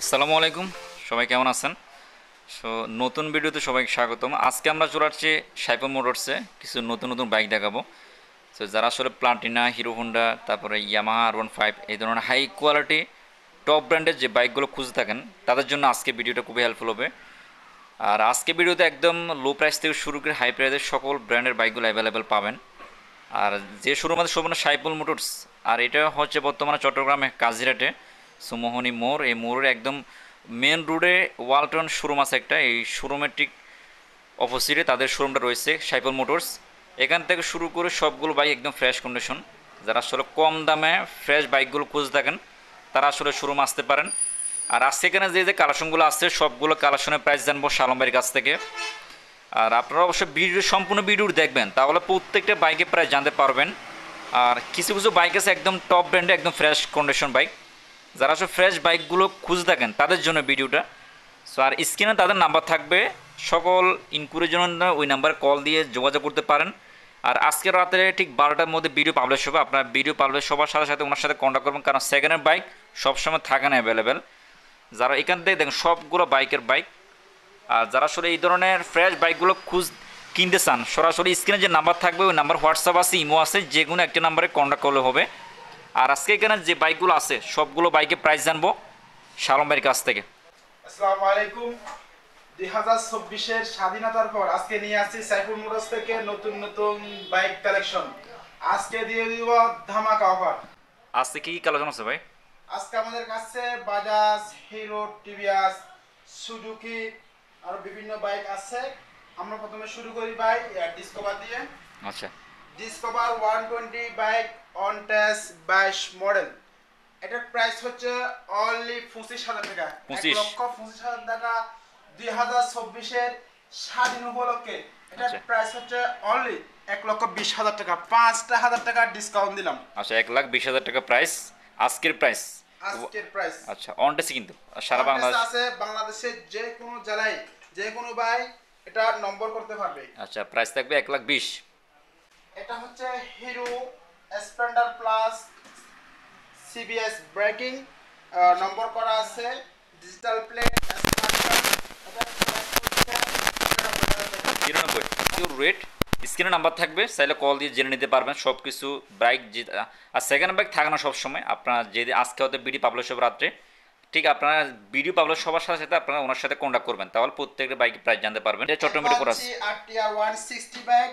আসসালামু আলাইকুম। সবাই কেমন আছেন? সো নতুন ভিডিওতে সবাইকে স্বাগতম। আজকে আমরা চলে আসছি সাইফুল মোটরসে কিছু নতুন নতুন বাইক দেখাবো। সো যারা আসলে প্লাটিনা, হিরো হোন্ডা, তারপরে ইয়ামাহা R15 এই ধরনের হাই কোয়ালিটি টপ ব্র্যান্ডের যে বাইকগুলো খুঁজে থাকেন তাদের জন্য আজকে ভিডিওটা খুবই হেল্পফুল হবে। আর আজকে ভিডিওতে একদম লো প্রাইস থেকে শুরু করে হাই প্রাইসের সকল ব্র্যান্ডের বাইকগুলো অ্যাভেলেবেল পাবেন। আর যে শোরুম আছে সম্পূর্ণ সাইফুল মোটরস। আর এটা হচ্ছে বর্তমানে চট্টগ্রামে কাজিরাটে সুমোহনী মোড়, এই মোড়ের একদম মেন রোডে ওয়ালটন শোরুম আছে একটা, এই শোরুমের ঠিক অপোজিটে তাদের শোরুমটা রয়েছে সাইফুল মোটরস। এখান থেকে শুরু করে সবগুলো বাইক একদম ফ্রেশ কন্ডিশন। যারা আসলে কম দামে ফ্রেশ বাইকগুলো খুঁজে থাকেন তারা আসলে শোরুম আসতে পারেন। আর আজকে এখানে যে যে কালেকশনগুলো আছে সবগুলো কালেকশনের প্রাইস জানবো শালম ভাইয়ের কাছ থেকে। আর আপনারা অবশ্যই ভিডিও সম্পূর্ণ ভিডিও দেখবেন, তাহলে প্রত্যেকটা বাইকে প্রায় জানতে পারবেন। আর কিছু কিছু বাইক আছে একদম টপ ব্র্যান্ডে একদম ফ্রেশ কন্ডিশন বাইক। যারা আসলে ফ্রেশ বাইকগুলো খুঁজে থাকেন তাদের জন্য ভিডিওটা। সো আর স্ক্রিনে তাদের নাম্বার থাকবে, সকল ইনকুয়ারির জন্য ওই নাম্বারে কল দিয়ে যোগাযোগ করতে পারেন। আর আজকে রাতে ঠিক 12টার মধ্যে ভিডিও পাবলিশ হবে, আপনার ভিডিও পাবলিশ সবার সাথে সাথে ওনার সাথে কন্ট্যাক্ট করবেন, কারণ সেকেন্ডের বাইক সবসময় থাকে না অ্যাভেলেবেল। যারা এখান থেকে দেখেন সবগুলো বাইকের বাইক। আর যারা আসলে এই ধরনের ফ্রেশ বাইকগুলো কিনতে চান সরাসরি স্ক্রিনে যে নাম্বার থাকবে ওই নাম্বার হোয়াটসঅ্যাপ আছে, ইমো আছে, যে কোনো একটা নাম্বারে কন্ট্যাক্ট করলে হবে। আর আজকে এখানে যে বাইকগুলো আছে সবগুলো বাইকের প্রাইস জানবো শালম ভাইয়ের কাছ থেকে। আসসালামু আলাইকুম। 2024-এর স্বাধীনতার পর আজকে নিয়ে আসছি সাইফুল মোটরস থেকে নতুন নতুন বাইক কালেকশন। আজকে দিয়ে দিব ধামাকা অফার। আজকে কি কালেকশন আছে ভাই? আজকে আমাদের কাছে বাজাজ, হিরো, টিভিএস, সুজুকি আর বিভিন্ন বাইক আছে। আমরা প্রথমে শুরু করি ভাই ডিসকভার দিয়ে। আচ্ছা discover 120 bike on test 22 model. এটার প্রাইস হচ্ছে অনলি 25,000 টাকা। 1,25,000 টাকা 2024-এর স্বাধীন উপলক্ষে এটার আচ্ছা প্রাইস হচ্ছে অনলি 1,20,000 টাকা। 5,000 টাকা ডিসকাউন্ট দিলাম। আচ্ছা 1,20,000 টাকা প্রাইস আজকের প্রাইস। আজকের প্রাইস আচ্ছা অনটেসি কিন্তু সারা বাংলাদেশ আছে, বাংলাদেশের যে কোনো জেলায় যে কোনো ভাই এটা নম্বর করতে পারবে। আচ্ছা প্রাইস থাকবে 1,20,000। এটা হচ্ছে Hero Splendor Plus CBS braking, number করা আছে, ডিজিটাল প্লেট, নিরানব্বই কেউ রেট স্ক্রিনে নাম্বার থাকবে, চাইলে কল দিয়ে জেনে নিতে পারবেন সব কিছু বাইক যে। আর সেকেন্ড বাইক থাকে না সবসময়, আপনারা যদি আজকে হয়তো ভিডিও পাবলিশ হবে রাত্রে, ঠিক আপনারা ভিডিও পাবলিশ সবার সাথে সাথে আপনারা ওনার সাথে কন্ট্যাক্ট করবেন, তাহলে প্রত্যেকটা বাইকের প্রাইস জানতে পারবেন। এটা চট্টগ্রামে করা আছে আরটিআর 160 বাইক,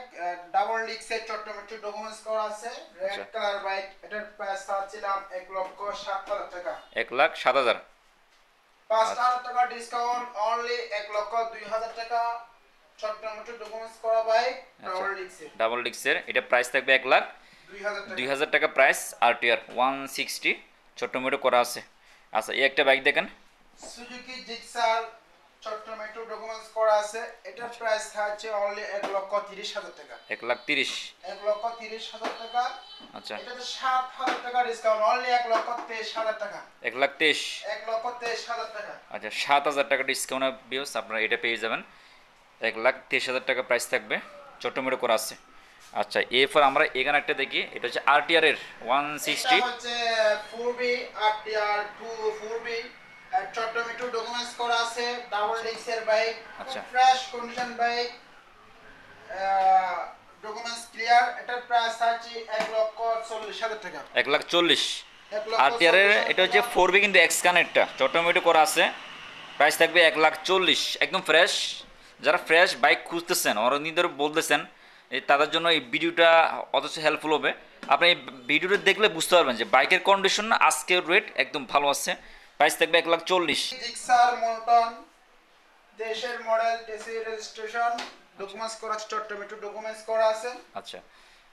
ডাবল ডিক্সের চট্টগ্রামে ডকুমেন্টস করা আছে, রেড কালার বাইক। এটার প্রাইস চাচ্ছিলাম 1,07,000 টাকা। 1,07,000। 5,000 টাকা ডিসকাউন্ট অনলি 1,02,000 টাকা। চট্টগ্রামে ডকুমেন্টস করা বাইক ডাবল ডিক্সের। ডাবল ডিক্সের এটা প্রাইস থাকবে 1,02,000 টাকা প্রাইস। আরটিআর 160 ছোট্ট মোটো করা আছে। আচ্ছা এই একটা বাইক দেখেন সুজুকি জিক্সার চট্টগ্রামে ডকুমেন্টস করা আছে। এটার প্রাইস থাকছে অনলি 1,30,000 টাকা। 1,30,000। 1,30,000 টাকা। আচ্ছা এটাতে 7,000 টাকা ডিসকাউন্ট অনলি 1,23,000 টাকা। 1,23,000। 1,23,000 টাকা। আচ্ছা 7,000 টাকা ডিসকাউন্ট বিয়স আপনারা এটা পেয়ে যাবেন। 1,23,000 টাকা প্রাইস থাকবে, ছোট্ট মোটো করা আছে। আচ্ছা এরপর আমরা এখানে একটা দেখি, এটা হচ্ছে আরটিআর এর 160। এটা হচ্ছে 4বি আরটিআর 4বি চট্টগ্রামে ডকুমেন্টস করা আছে, ডাবল ডিক্সের বাইক, আচ্ছা fresh condition bike, documents clear. এটার প্রাইস আছে 1,40,000 টাকা। 1,40,000। আরটিআর এর এটা হচ্ছে 4বি কিন্তু এক্স কানেক্টটা চট্টমেটো করা আছে, প্রাইস থাকবে 1,40,000 একদম ফ্রেশ। যারা ফ্রেশ বাইক খুঁজতেছেন অনেকদিন ধরে বলতেছেন, এই তাদের জন্য এই ভিডিওটা অথচ হেল্পফুল হবে। আপনি এই ভিডিওটা দেখলে বুঝতে পারবেন যে বাইকের কন্ডিশন আজকের রেট একদম ভালো আছে। প্রাইস থাকবে 1,40,000। জিক্সার মোটন দেশের মডেল, দেশের রেজিস্ট্রেশন, ডকুমেন্টস করা আছে, চট্টমেটো ডকুমেন্টস করা আছে। আচ্ছা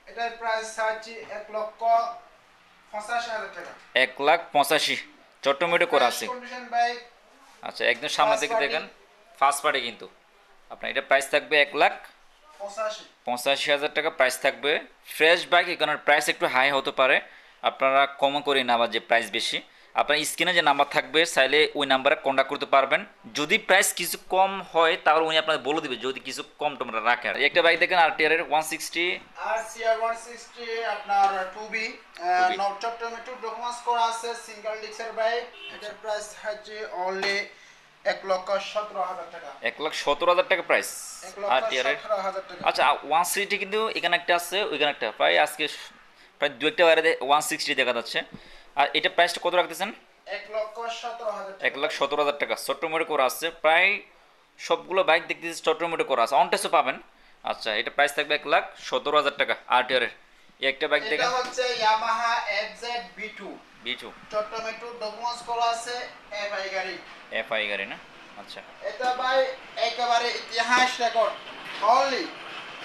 এটার প্রাইস আছে 1,85,000 টাকা। 1,85,000 চট্টমেটো করা আছে। Condition bike. আচ্ছা একদম সামনে থেকে দেখেন ফার্স্ট পার্টি কিন্তু আপনার এটা প্রাইস থাকবে 1,85,000 টাকা প্রাইস থাকবে। ফ্রেশ বাইক এখানের প্রাইস একটু হাই হতে পারে, আপনারা কম করে না, আবার যে প্রাইস বেশি আপনার স্ক্রিনে যে নাম্বার থাকবে চাইলে ওই নাম্বারে কন্ট্যাক্ট করতে পারবেন। যদি প্রাইস কিছু কম হয় তাহলে উনি আপনাদের বলে দিবে যদি কিছু কম তোমরা রাখে। আর একটা বাইক দেখেন RTR এর 160 RCR 160 আপনার 2B 2B চট্টমেট্রো ডকুমেন্টস করা আছে সিঙ্গেল ডিস্কের বাইক। এটার প্রাইস হচ্ছে অনলি 1,17,000 টাকা। 1,17,000 টাকা প্রাইস RTR এর। 1,17,000 টাকা। আচ্ছা 160 কিন্তু এখানে একটা আছে ওইখানে একটা, প্রায় আজকে প্রায় দু একটা বাইরে 160 দেখা যাচ্ছে। আর এটা প্রাইসটা কত রাখতেছেন? 1,17,000 টাকা। 1,17,000 টাকা চট্টমেট্রো করা আছে। প্রায় সবগুলো বাইক দেখতেছি চট্টমেট্রো করা আছে, অন টেস্টও পাবেন। আচ্ছা এটা প্রাইস থাকবে 1,17,000 টাকা RTR এর। এই একটা বাইক এটা দেখেন হচ্ছে Yamaha FZ B2 B2 চট্টমেট্রো documents করা আছে FI গাড়ি। FI গাড়ি না? আচ্ছা এটা ভাই একেবারে ইতিহাস রেকর্ড অনলি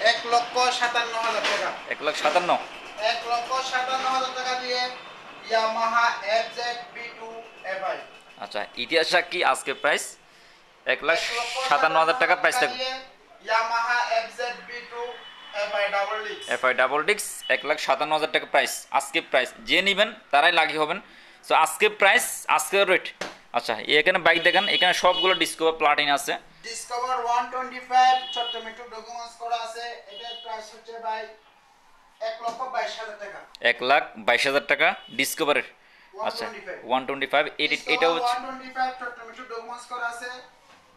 1,57,000 টাকা। 1,57,000। 1,57,000 টাকা দিয়ে ইয়ামাহা FZ B2 FI। আচ্ছা ইতিহাস কি আজকে প্রাইস 1,57,000 টাকা প্রাইস থাকবে। Yamaha FZ B2 FI double disc. FI double disc 1,57,000 টাকা প্রাইস আজকে প্রাইস। যে নেবেন তারাই লাগি হবেন। সো আজকে প্রাইস আজকের রেট। আচ্ছা এখানে বাইক দেখেন, এখানে সবগুলো ডিসকভার প্লাটিনা আছে। ডিসকভার 125 চট্টমেট্রো ডকুমেন্টস করা আছে। এটার প্রাইস হচ্ছে ভাই 1,22,000 টাকা। 1,22,000 টাকা ডিসকভারের। আচ্ছা 125 এটা হচ্ছে 125 চট্টমেট্রো ডকুমেন্টস করা আছে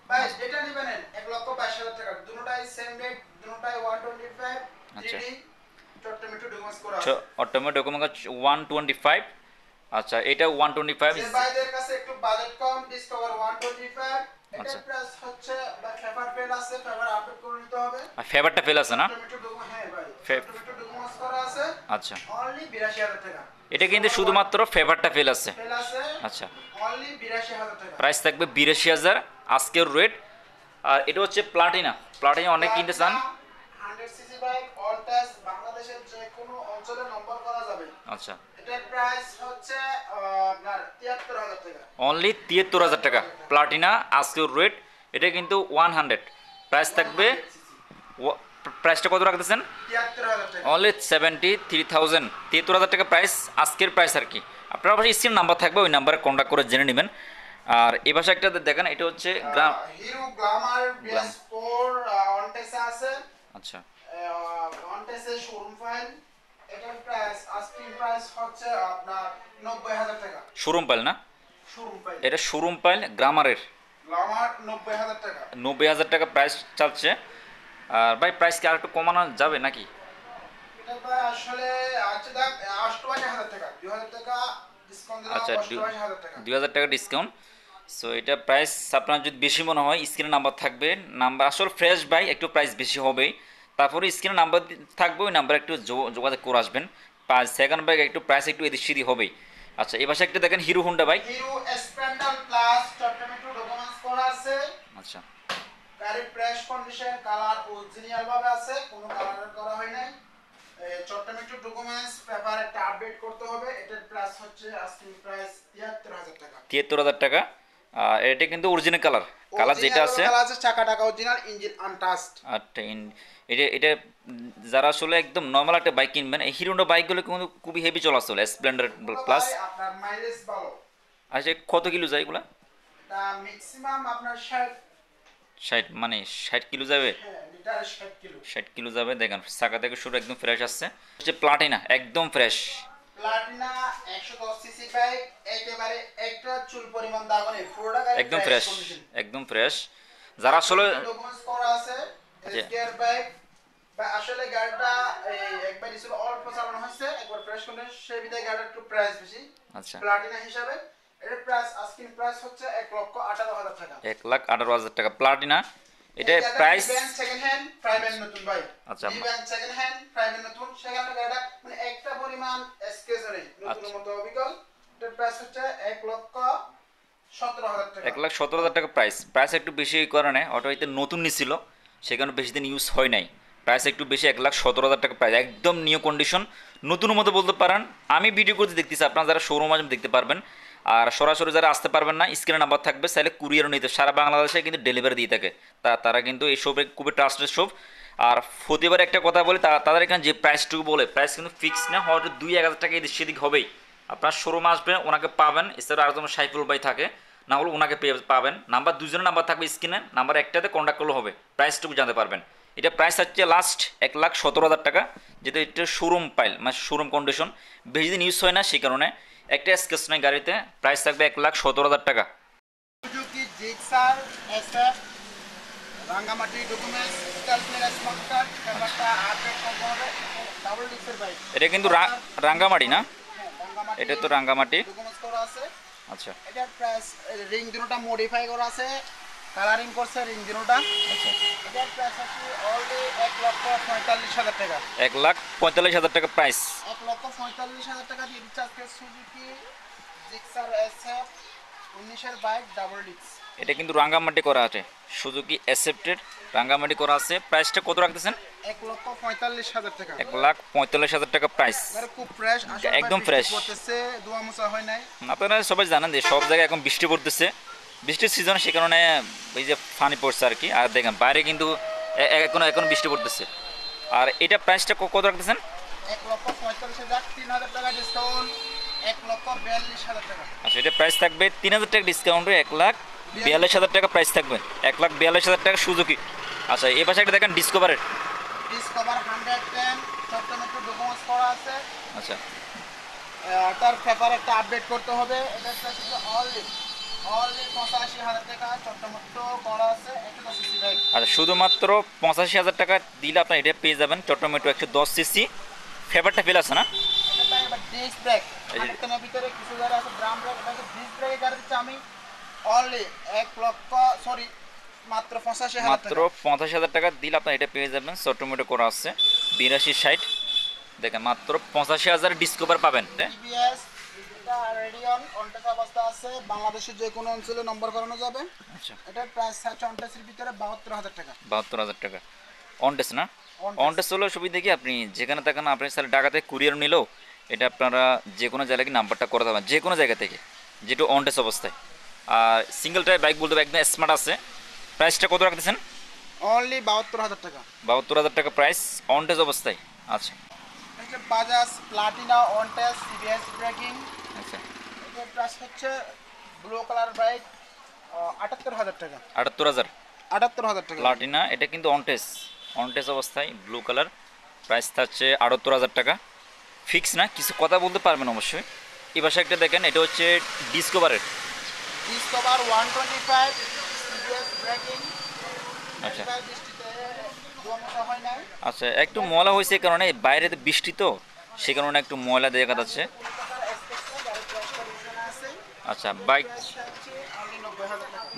ভাই। যেটা নেবেন 1,22,000 টাকা। দুটোটাই সেম রেট, দুটোটাই 125 আচ্ছা 3D চট্টমেট্রো ডকুমেন্টস করা আছে। Automatic document 125। আচ্ছা এটা 125। যে ভাইদের কাছে একটু বাজেট কম ডিসকভার 125 আচ্ছা এটার প্রাইস হচ্ছে ভাই ফেভার ফেল আছে, ফেভার আপডেট করে নিতে হবে। আর ফেভারটা ফেল আছে না? চট্টমেট্রো ডকুমেন্ট হ্যাঁ ভাই ফে- চট্টমেট্রো ডকুমেন্টস করা আছে আচ্ছা অনলি 82,000 টাকা। এটা কিন্তু শুধুমাত্র ফেভারটা ফেল আছে। ফেল আছে আচ্ছা অনলি 82,000 টাকা। প্রাইস থাকবে 82,000 আজকের রেট। আর এটা হচ্ছে প্লাটিনা। প্লাটিনা অনেক কিনতে চান। 100 সিসি বাইক অল টাচ বাংলাদেশের যে কোনো অঞ্চলে নম্বর করা যাবে। আচ্ছা এটার প্রাইস হচ্ছে আপনার 73,000 টাকা। অনলি 73,000 টাকা প্লাটিনা আজকের রেট। এটা কিন্তু 100 প্রাইস থাকবে। প্রাইসটা কত রাখতেছেন? 73,000 টাকা। অনলি 73,000। 73,000 টাকা প্রাইস আজকের প্রাইস আর কি। আপনার পাশে স্ক্রিন নাম্বার থাকবে, ওই নাম্বারে কন্ট্যাক্ট করে জেনে নেবেন। আর এই পাশে একটা দেখেন, এটা হচ্ছে hero Glamour BS4 on tech আছে। আচ্ছা অন টেচের শোরুম ফাইল। এটার প্রাইস আস্কিং প্রাইস হচ্ছে আপনার 90,000 টাকা। শোরুম পাইল না? শোরুম ফাইল এটা শোরুম পাইল গ্রামারের। গ্ল্যামার 90,000 টাকা। 90,000 টাকা প্রাইস চাচ্ছে। আর ভাই প্রাইস কি আর একটু কমানো যাবে নাকি? এটা ভাই আসলে আছে দাম 88,000 টাকা। 2,000 টাকা ডিসকাউন্ট দিলাম। আচ্ছা 88,000 টাকা। 2,000 টাকা ডিসকাউন্ট। সো এটা প্রাইস আপনার যদি বেশি মনে হয় স্ক্রিনে নাম্বার থাকবে। নাম্বার আসলে ফ্রেশ বাই একটু প্রাইস বেশি হবেই। তারপরে স্ক্রিনে নাম্বার থাকবে, ওই নাম্বারে একটু যোগাযোগ করে আসবেন। সেকেন্ড বাইক একটু প্রাইস একটু এদিক সেদিক হবেই। আচ্ছা এই পাশে একটা দেখেন Hero Honda bike. Hero Splendor Plus চট্টমেট্রো ডকুমেন্টস করা আছে। আচ্ছা গাড়ির ফ্রেশ কন্ডিশন, কালার অরিজিনাল ভাবে আছে, কোনো কালার করা হয় নাই। চট্টমেট্রো ডকুমেন্টস পেপার একটা আপডেট করতে হবে। এটার প্রাইস হচ্ছে আস্কিং প্রাইস 73,000 টাকা। 73,000 টাকা। এটা কিন্তু অরিজিনাল কালার, কালার যেটা আছে। কালার আছে, চাকা টাকা অরিজিনাল, ইঞ্জিন আনটাচড। আর এটা এটা যারা আসলে একদম নর্মাল একটা বাইক কিনবেন, এই হিরো হোন্ডা বাইকগুলো কিন্তু খুবই হেভি চলাচল, স্প্লেন্ডার প্লাস। আপনার মাইলেজ ভালো। আচ্ছা কত কিলো যায় এগুলা? এটা ম্যাক্সিমাম আপনার 60 60 মানে 60 কিলো যাবে। Litre 60 kilo. 60 কিলো যাবে। দেখেন চাকা থেকে শুরু একদম ফ্রেশ আসছে। হচ্ছে প্লাটিনা একদম ফ্রেশ। প্লাটিনা 110 সিসি বাইক, একেবারে একটা চুল পরিমাণ দাগ নেই, পুরোটা গাড়ি একদম ফ্রেশ, একদম ফ্রেশ। যারা আসলে ডকুমেন্টস করা আছে। আচ্ছা। এসকেআর বাইক বা আসলে গাড়িটা একবার ছিল অল্প চালানো হয়েছে, একবার ফ্রেশ কন্ডিশন, সেই বিধায় গাড়িটা একটু প্রাইস বেশি। আচ্ছা প্লাটিনা হিসাবে এর প্রাইস আস্কিং প্রাইস হচ্ছে 1,18,000 টাকা। 1,18,000 টাকা প্লাটিনা। এটা প্রাইস সেকেন্ড হ্যান্ড প্রাইভেট নতুন বাইক। আচ্ছা ব্যাংক সেকেন্ড হ্যান্ড প্রাইভেট নতুন, সেখানে গাড়িটা মানে একটা পরিমাণ স্কেচ নেই, নতুন মতো অবিকল। এর প্রাইস হচ্ছে 1,17,000 টাকা। 1,17,000 টাকা প্রাইস। প্রাইস একটু বেশি এই কারণে অটো হইতে নতুন নিছিল, সেখানে বেশি দিন ইউজ হয় নাই। প্রাইস একটু বেশি, 1,17,000 টাকা প্রাইস, একদম নিউ কন্ডিশন, নতুন মতো বলতে পারেন। আমি ভিডিও করতে দেখতেছি, আপনারা যারা শোরুম আসবেন দেখতে পারবেন। আর সরাসরি যারা আসতে পারবেন না, স্ক্রিনে নাম্বার থাকবে, চাইলে কুরিয়ারও নিতে, সারা বাংলাদেশে কিন্তু ডেলিভারি দিয়ে থাকে। তারা কিন্তু এই শপে খুবই ট্রাস্টেড শপ। আর প্রতিবার একটা কথা বলি, তাদের এখানে যে প্রাইসটুকু বলে, প্রাইস কিন্তু ফিক্স না, হয়তো 2-1,000 টাকা এদিক সেদিক হবেই। আপনার শোরুম আসবে, ওনাকে পাবেন। এছাড়া আরেকজন সাইফুল ভাই থাকে, না হলে ওনাকে পাবেন। নাম্বার দুজনের নাম্বার থাকবে স্ক্রিনে, নাম্বার একটাতে কন্ট্যাক্ট করলে হবে, প্রাইসটুকু জানতে পারবেন। এটা প্রাইস হচ্ছে লাস্ট 1,17,000 টাকা, যেটা এটা শোরুম পাইল মানে শোরুম কন্ডিশন, বেশি দিন ইউজ হয় না, সেই কারণে একটা স্কেচ নাই গাড়িতে, প্রাইস থাকবে 1,17,000 টাকা। Suzuki Gixxer SF Rangamati documents style place smart card ব্যাপারটা আপডেট করতে হবে। ডাবল ডিক্সের বাইক, এটা কিন্তু রাঙ্গামাটি না? হ্যাঁ রাঙ্গামাটি, এটা তো রাঙ্গামাটি। ডকুমেন্টস করা আছে। আচ্ছা এটার প্রাইস রিং দুটোটা মডিফাই করা আছে, কালারিং করছে রিং দুটোটা। আচ্ছা, এটার প্রাইস হচ্ছে অনলি 1,45,000 টাকা। 1,45,000 টাকা প্রাইস। 1,45,000 টাকা দিয়ে দিচ্ছে আজকে সুজুকি জিক্সার এসএফ 19-এর বাইক ডাবল ডিক্স। এটা কিন্তু রাঙ্গামাটি করা আছে, সুজুকি অ্যাসেপ্টেড রাঙ্গামাটি করা আছে। প্রাইসটা কত রাখতেছেন? 1,45,000 টাকা। 1,45,000 টাকা প্রাইস। মানে খুব ফ্রেশ, একদম ফ্রেশ। করতেছে, ধোয়া মোছা হয় নাই। আপনারা সবাই জানেন যে সব জায়গায় এখন বৃষ্টি পড়তেছে, বৃষ্টির সিজন, সে কারণে এই যে পানি পড়ছে আর কি। আর দেখেন বাইরে কিন্তু এখন বৃষ্টি পড়তেছে। আর এটা প্রাইসটা কত রাখতেছেন? 1,45,000, 3,000 টাকা ডিসকাউন্ট, 1,42,000 টাকা। আচ্ছা, এটা প্রাইস থাকবে 3,000 টাকা ডিসকাউন্টে 1,42,000 টাকা প্রাইস থাকবে। 1,42,000 টাকা সুজুকি। আচ্ছা, এই পাশে একটা দেখেন ডিসকভারের। ডিসকভার 110 চট্টগ্রামের ডকুমেন্টস করা আছে। আচ্ছা, তার পেপার একটা আপডেট করতে হবে। এটা হচ্ছে অনলি 85,000 টাকা, চট্টগ্রামের করা আছে 110 সিসি বাইক। আচ্ছা, শুধুমাত্র 85,000 টাকা দিলে আপনার এটা পেয়ে যাবেন চট্টমেটো 110 সিসি। ফেভারটা ফেল আছে না? এটা ভাই এবার ডিস্ক ব্রেক, এই যে- আরেকটার ভিতরে কিছু জায়গা আছে ড্রাম ব্রেক, এটা ডিস্ক ব্রেকের গাড়ি দিচ্ছি আমি অনলি 1 লক্ষ সরি মাত্র 85,000 মাত্র টাকা। 85,000 টাকা দিলে আপনার এটা পেয়ে যাবেন। চট্টমেটো করা আছে 8260। দেখেন মাত্র 85,000 ডিসকভার পাবেন। টিভিএস এটা রেডিয়ন অনটেস অবস্থা আছে, বাংলাদেশের যে কোনো অঞ্চলে নম্বর করানো যাবে। আচ্ছা, এটার প্রাইস আছে অনটেসের ভিতরে 72,000 টাকা। 72,000 টাকা অনটেস না? অনটেস। অনটেস হলো সুবিধা কি, আপনি যেখানে থাকেন, আপনি স্যার ঢাকাতে কুরিয়ার নিলেও এটা আপনারা যে কোনো জায়গায় নাম্বারটা করে দেবেন, যে কোনো জায়গা থেকে, যেটা অনটেস অবস্থায়। আর সিঙ্গেল টায়ার বাইক বলতে হবে একদম স্মার্ট আছে। প্রাইসটা কত রাখতেছেন? অনলি 72,000 টাকা। 72,000 টাকা প্রাইস অনটেস অবস্থায়। আচ্ছা এটা বাজাজ প্লাটিনা অনটেস সিবিএস ব্রেকিং। আচ্ছা, এটার প্রাইস হচ্ছে ব্লু কালার বাইক 78,000 টাকা। 78,000 78,000 টাকা। প্লাটিনা, এটা কিন্তু অনটেস অবস্থায় ব্লু কালার, প্রাইস থাকছে 78,000 টাকা। ফিক্স না, কিছু কথা বলতে পারবেন অবশ্যই। এই পাশে একটা দেখেন, এটা হচ্ছে ডিসকভারের। Discover 125 CBS breaking. আচ্ছা বৃষ্টিতে ধোয়া মোছা হয় নাই। আচ্ছা, একটু ময়লা হয়েছে এই কারণে, বাইরে তো বৃষ্টি তো, সে কারণে একটু ময়লা দেখা যাচ্ছে। আচ্ছা, বাইক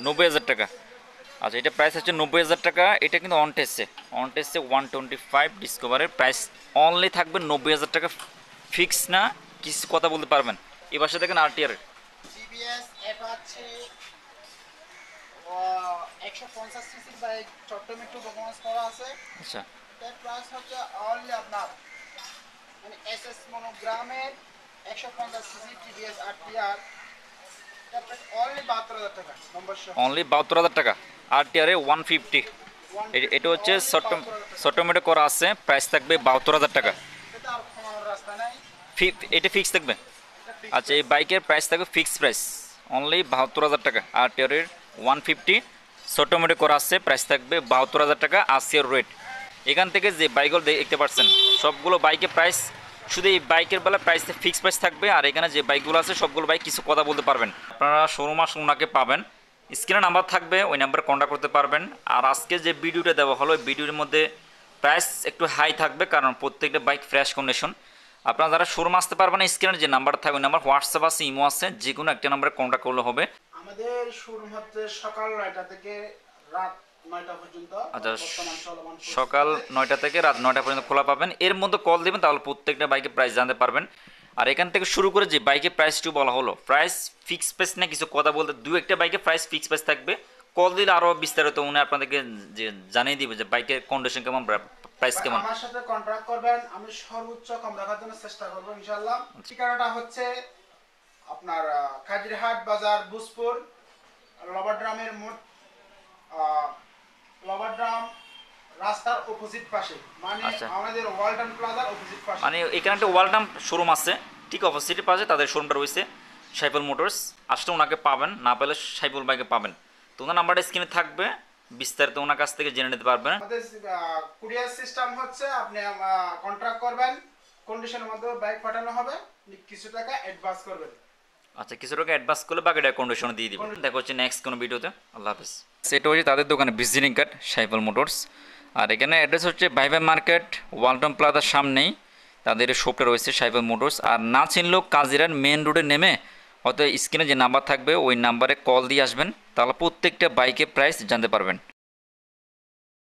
90,000 টাকা। আচ্ছা, এটা প্রাইস হচ্ছে 90,000 টাকা। এটা কিন্তু অনটেসে 125 ডিসকভারের প্রাইস অনলি থাকবে 90,000 টাকা। ফিক্স না, কিছু কথা বলতে পারবেন। এবার সাথে দেখেন আরটিআর টিভিএস অ্যাপাচি 150 সিসির বাইক চট্টগ্রামে ডকুমেন্টস করা আছে। আচ্ছা, এর প্রাইস হচ্ছে অনলি আপনার মানে এসএস মনোগ্রামের 150 সিসি টিভিএস আরটিআর, এর প্রাইস অনলি 72,000 টাকা নম্বর সহ। অনলি 72,000 টাকা। আরটিআর 150। এটা হচ্ছে চট্টমেটো করা আছে, প্রাইস থাকবে 72,000 টাকা। এটা আর কমানোর রাস্তা নাই। এটা ফিক্স থাকবে। এটা fixed আচ্ছা, এই বাইকের প্রাইস থাকবে ফিক্স প্রাইস অনলি 72,000 টাকা। আরটিআর 150 চট্টমেটো করা আছে, প্রাইস থাকবে 72,000 টাকা আসিয়ার রেট। এখান থেকে যে বাইকগুলো দেখতে পাচ্ছেন সবগুলো বাইকের প্রাইস, শুধু এই বাইকের বেলা প্রাইস ফিক্স প্রাইস থাকবে। আর এখানে যে বাইকগুলো আছে সবগুলো বাইক কিছু কথা বলতে পারবেন। আপনারা শোরুম আসলে ওনাকে পাবেন, স্ক্রিনে নাম্বার থাকবে, ওই নাম্বারে কন্ট্যাক্ট করতে পারবেন। আর আজকে যে ভিডিওটা দেওয়া হলো, ওই ভিডিওর মধ্যে প্রাইস একটু হাই থাকবে, কারণ প্রত্যেকটা বাইক ফ্রেশ কন্ডিশন। আপনারা যারা শোরুম আসতে পারবেন, স্ক্রিনের যে নাম্বার থাকবে, ওই নাম্বার হোয়াটসঅ্যাপ আছে, ইমো আছে, যে কোনো একটা নাম্বারে কন্ট্যাক্ট করলে হবে। আমাদের শোরুম হচ্ছে সকাল 9টা থেকে রাত 9টা পর্যন্ত। আচ্ছা, বর্তমান চলমান সকাল 9টা থেকে রাত 9টা পর্যন্ত খোলা পাবেন। এর মধ্যে কল দিবেন, তাহলে প্রত্যেকটা বাইকের প্রাইস জানতে পারবেন। আর এখান থেকে শুরু করে যে বাইকের প্রাইসটি বলা হলো, প্রাইস ফিক্স প্রাইস না, কিছু কথা বলতে দু একটা বাইকের প্রাইস ফিক্স প্রাইস থাকবে। কল দিলে আরও বিস্তারিত উনি আপনাদেরকে যে জানিয়ে দিবে যে বাইকের কন্ডিশন কেমন, প্রাইস কেমন। আমার সাথে কন্ট্রাক্ট করবেন, আমি সর্বোচ্চ কম রাখার জন্য চেষ্টা করব ইনশাআল্লাহ। ঠিকানাটা হচ্ছে আপনার খাজরিহাট বাজার, বুসপুর, লবাড্রামের মোড়, লবাড্রাম রাস্তার অপোজিট পাশে, মানে আচ্ছা, আমাদের ওয়ালটন প্লাজার অপোজিট পাশে। মানে এখানে একটা ওয়ালটাম শোরুম আছে, ঠিক অপোজিটের পাশে তাদের শোরুমটা রয়েছে সাইফুল মোটরস। আসলে ওনাকে পাবেন, না পেলে সাইফুল ভাইকে পাবেন। তো ওনার নাম্বারটা স্ক্রিনে থাকবে, বিস্তারিত ওনার কাছ থেকে জেনে নিতে পারবেন। আমাদের কুরিয়ার সিস্টেম হচ্ছে আপনি কন্ট্রাক্ট করবেন, কন্ডিশনের মধ্যে বাইক পাঠানো হবে, কিছু টাকা অ্যাডভান্স করবেন। আচ্ছা, কিছু টাকা অ্যাডভান্স করলে বাকিটা কন্ডিশন দিয়ে দিবেন। দেখা হচ্ছে নেক্সট কোনো ভিডিওতে। আল্লাহ হাফেজ। সেটা হচ্ছে তাদের দোকানে ভিজিটিং কার্ড সাইফুল মোটরস। আর এখানে অ্যাড্রেস হচ্ছে ভাইভা মার্কেট, ওয়ালটন প্লাজার সামনেই তাদের শপটা রয়েছে সাইফুল মোটরস। আর না চিনলেও কাজিরার মেন রোডে নেমে হয়তো স্ক্রিনে যে নাম্বার থাকবে ওই নাম্বারে কল দিয়ে আসবেন, তাহলে প্রত্যেকটা বাইকের প্রাইস জানতে পারবেন।